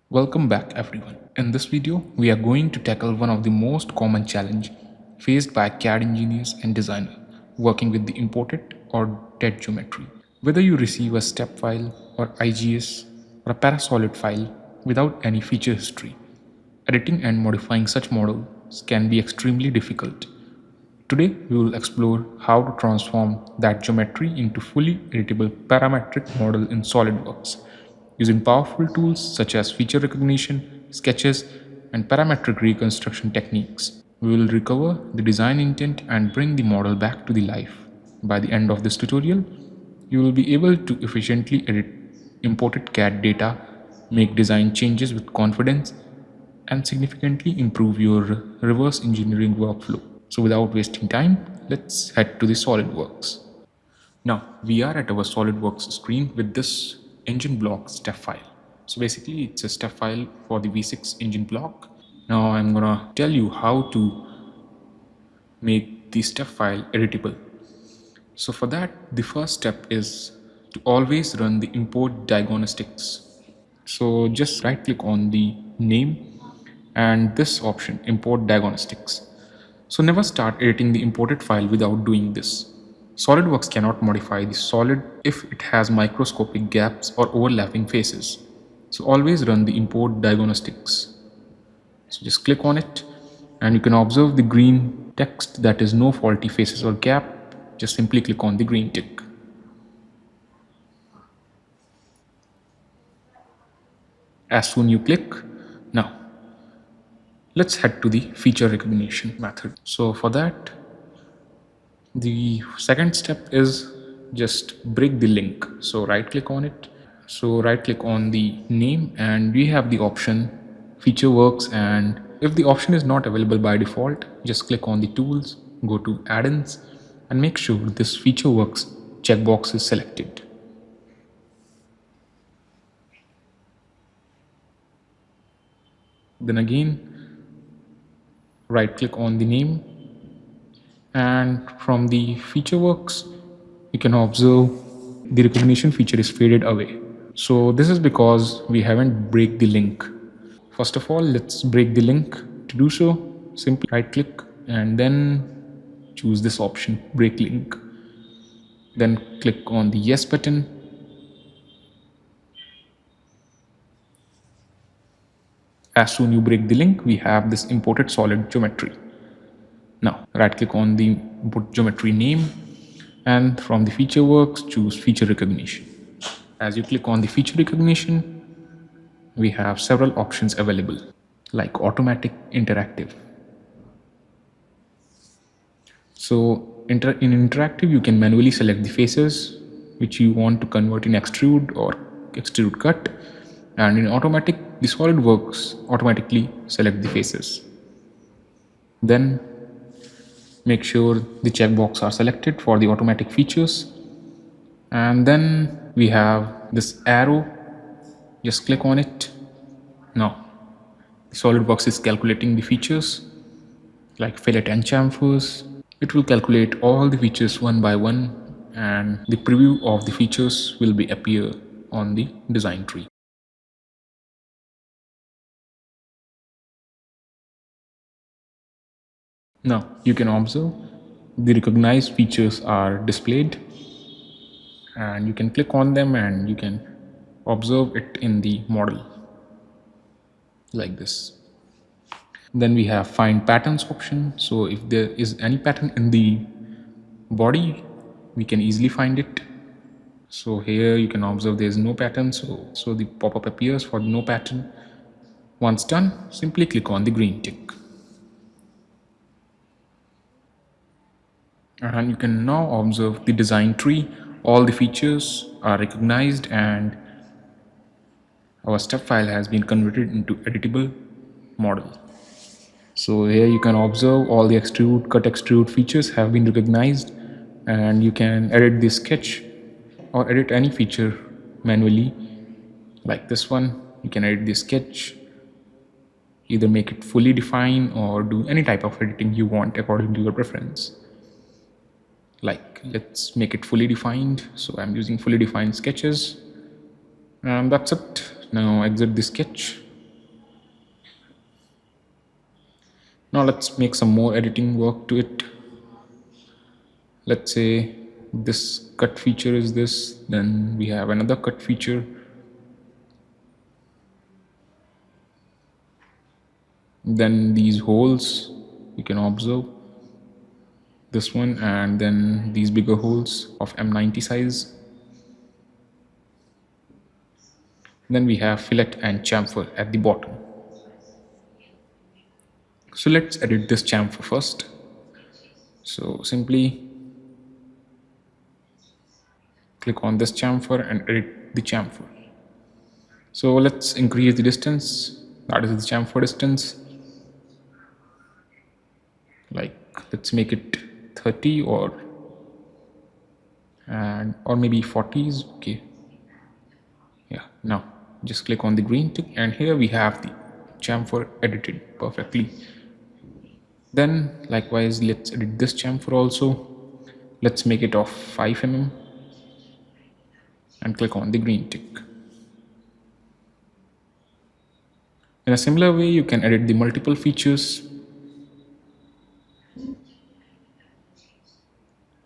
Welcome back everyone. In this video, we are going to tackle one of the most common challenge faced by CAD engineers and designers working with the imported or dead geometry. Whether you receive a step file or IGS or a parasolid file without any feature history, editing and modifying such models can be extremely difficult. Today, we will explore how to transform that geometry into fully editable parametric model in SOLIDWORKS using powerful tools such as feature recognition, sketches, and parametric reconstruction techniques. We will recover the design intent and bring the model back to the life. By the end of this tutorial, you will be able to efficiently edit imported CAD data, make design changes with confidence, and significantly improve your reverse engineering workflow. So without wasting time, let's head to the SOLIDWORKS. Now we are at our SOLIDWORKS screen with this engine block step file. So basically it's a step file for the V6 engine block. Now I'm gonna tell you how to make the step file editable. So for that, the first step is to always run the import diagnostics. So just right click on the name and this option, import diagnostics. So never start editing the imported file without doing this. SOLIDWORKS cannot modify the solid if it has microscopic gaps or overlapping faces. So always run the import diagnostics. So just click on it and you can observe the green text that is no faulty faces or gap. Just simply click on the green tick. As soon you click, now let's head to the feature recognition method. So for that, the second step is just break the link. So right click on it. So right click on the name and we have the option feature works, and if the option is not available by default, just click on the tools, go to add-ins and make sure this feature works checkbox is selected. Then again right click on the name and from the feature works you can observe the recognition feature is faded away. So this is because we haven't break the link. First of all, let's break the link. To do so, simply right click and then choose this option, break link. Then click on the yes button. As soon you break the link, we have this imported solid geometry. Now right click on the input geometry name and from the feature works choose feature recognition. As you click on the feature recognition, we have several options available like automatic, interactive. So in interactive you can manually select the faces which you want to convert in extrude or extrude cut, and in automatic the SOLIDWORKS automatically select the faces. Then make sure the checkbox are selected for the automatic features, and then we have this arrow, just click on it. Now SOLIDWORKS is calculating the features like fillet and chamfers. It will calculate all the features one by one and the preview of the features will be appear on the design tree. Now you can observe the recognized features are displayed and you can click on them and you can observe it in the model like this. Then we have find patterns option. So if there is any pattern in the body, we can easily find it. So here you can observe there is no pattern, so the pop-up appears for no pattern. Once done, simply click on the green tick. And you can now observe the design tree. All the features are recognized and our step file has been converted into editable model. So here you can observe all the extrude, cut extrude features have been recognized, and you can edit the sketch or edit any feature manually. Like this one, you can edit the sketch, either make it fully defined or do any type of editing you want according to your preference. Like let's make it fully defined. So I'm using fully defined sketches and that's it. Now exit the sketch Now let's make some more editing work to it. Let's say this cut feature is this, then we have another cut feature, then these holes you can observe, this one, and then these bigger holes of M90 size. Then we have fillet and chamfer at the bottom. So let's edit this chamfer first. So simply click on this chamfer and edit the chamfer. So let's increase the distance, that is the chamfer distance. Like let's make it 30 or maybe 40 is okay. Yeah, now just click on the green tick and here we have the chamfer edited perfectly. Then likewise let's edit this chamfer also. Let's make it of 5 mm and click on the green tick. In a similar way you can edit the multiple features.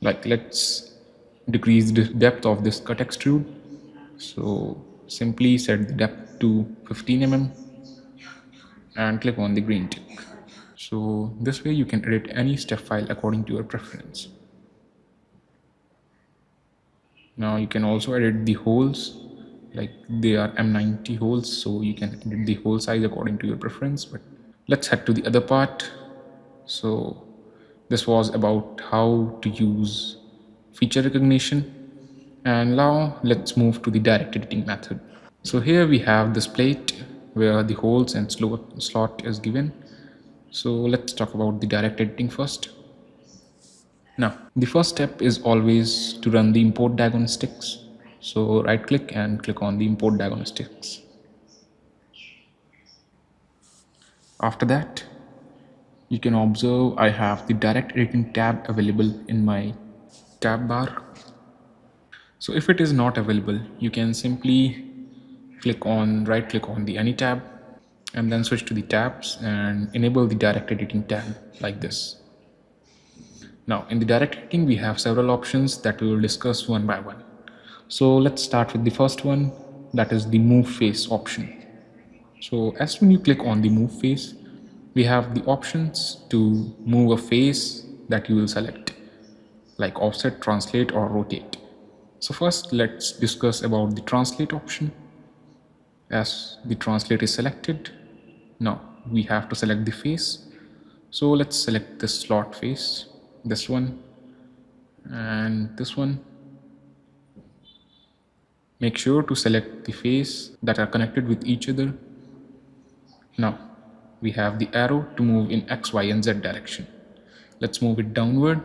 Like let's decrease the depth of this cut extrude. So simply set the depth to 15 mm and click on the green tick. So this way you can edit any step file according to your preference. Now you can also edit the holes, like they are M90 holes, so you can edit the hole size according to your preference. But let's head to the other part. So this was about how to use feature recognition, and now let's move to the direct editing method. So here we have this plate where the holes and slot is given. So let's talk about the direct editing first. Now the first step is always to run the import diagnostics. So right click and click on the import diagnostics. After that you can observe I have the direct editing tab available in my tab bar. So if it is not available you can simply right click on the any tab and then switch to the tabs and enable the direct editing tab like this. Now in the direct editing we have several options that we will discuss one by one. So let's start with the first one, that is the move face option. So as when you click on the move face, we have the options to move a face that you will select, like offset, translate or rotate. So first let's discuss about the translate option. As the translate is selected, now we have to select the face. So let's select the slot face, this one and this one. Make sure to select the face that are connected with each other. Now we have the arrow to move in X, Y and Z direction. Let's move it downward,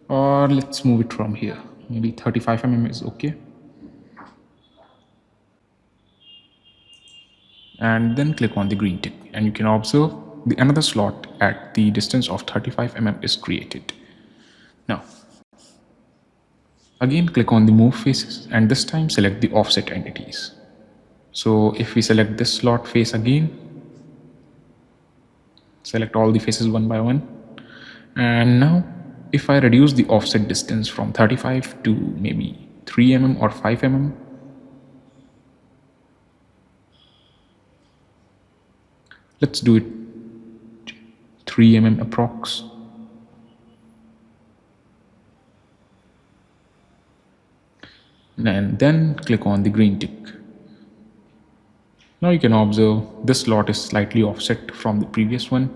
or let's move it from here. Maybe 35 mm is okay. And then click on the green tick and you can observe another slot at the distance of 35 mm is created. Now again click on the move faces and this time select the offset entities. So if we select this slot face again, select all the faces one by one, and now if I reduce the offset distance from 35 to maybe 3 mm or 5 mm, let's do it 3 mm approx. And then click on the green tick. Now you can observe this slot is slightly offset from the previous one.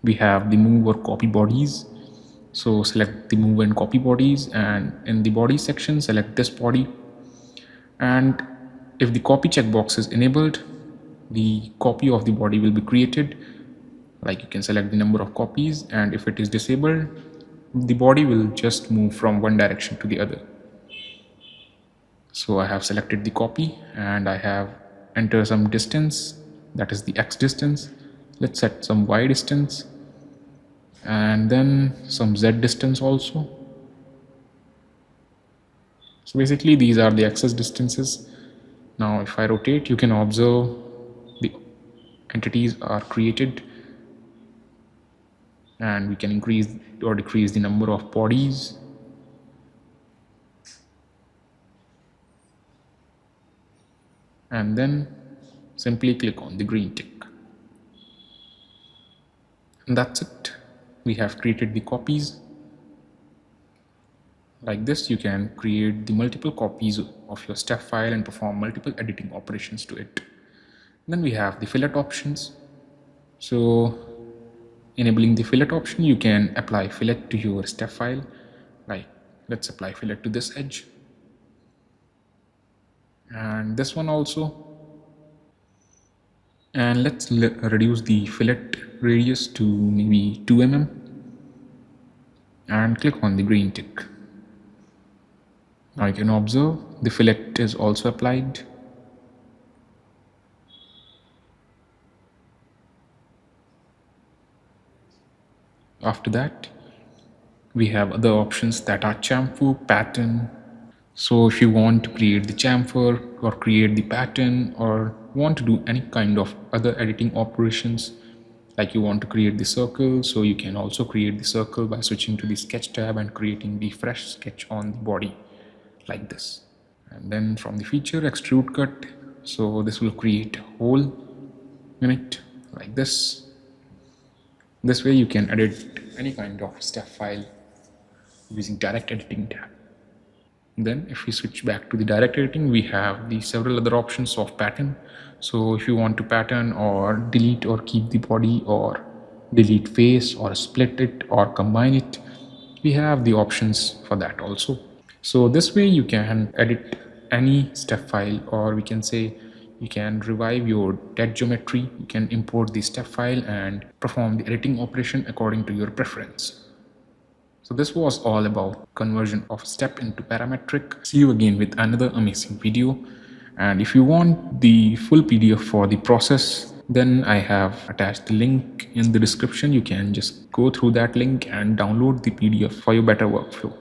We have the move or copy bodies. So select the move and copy bodies, and in the body section select this body, and if the copy checkbox is enabled, the copy of the body will be created. Like you can select the number of copies, and if it is disabled, the body will just move from one direction to the other. So I have selected the copy and I have entered some distance, that is the X distance. Let's set some Y distance and then some Z distance also. So basically these are the axis distances. Now if I rotate, you can observe entities are created, and we can increase or decrease the number of bodies. And then simply click on the green tick. And that's it. We have created the copies. Like this, you can create the multiple copies of your step file and perform multiple editing operations to it. Then we have the fillet options. So enabling the fillet option, you can apply fillet to your step file. Like let's apply fillet to this edge and this one also. And let's reduce the fillet radius to maybe 2 mm and click on the green tick. Now you can observe the fillet is also applied. After that, we have other options that are chamfer, pattern. So if you want to create the chamfer or create the pattern or want to do any kind of other editing operations, like you want to create the circle, so you can also create the circle by switching to the sketch tab and creating the fresh sketch on the body like this. And then from the feature, extrude cut, so this will create a hole in it like this. This way you can edit any kind of step file using direct editing tab. Then if we switch back to the direct editing, we have the several other options of pattern. So if you want to pattern or delete or keep the body or delete face or split it or combine it, we have the options for that also. So this way you can edit any step file, or we can say you can revive your dead geometry. You can import the step file and perform the editing operation according to your preference. So this was all about conversion of step into parametric. See you again with another amazing video. And if you want the full PDF for the process, then I have attached the link in the description. You can just go through that link and download the PDF for your better workflow.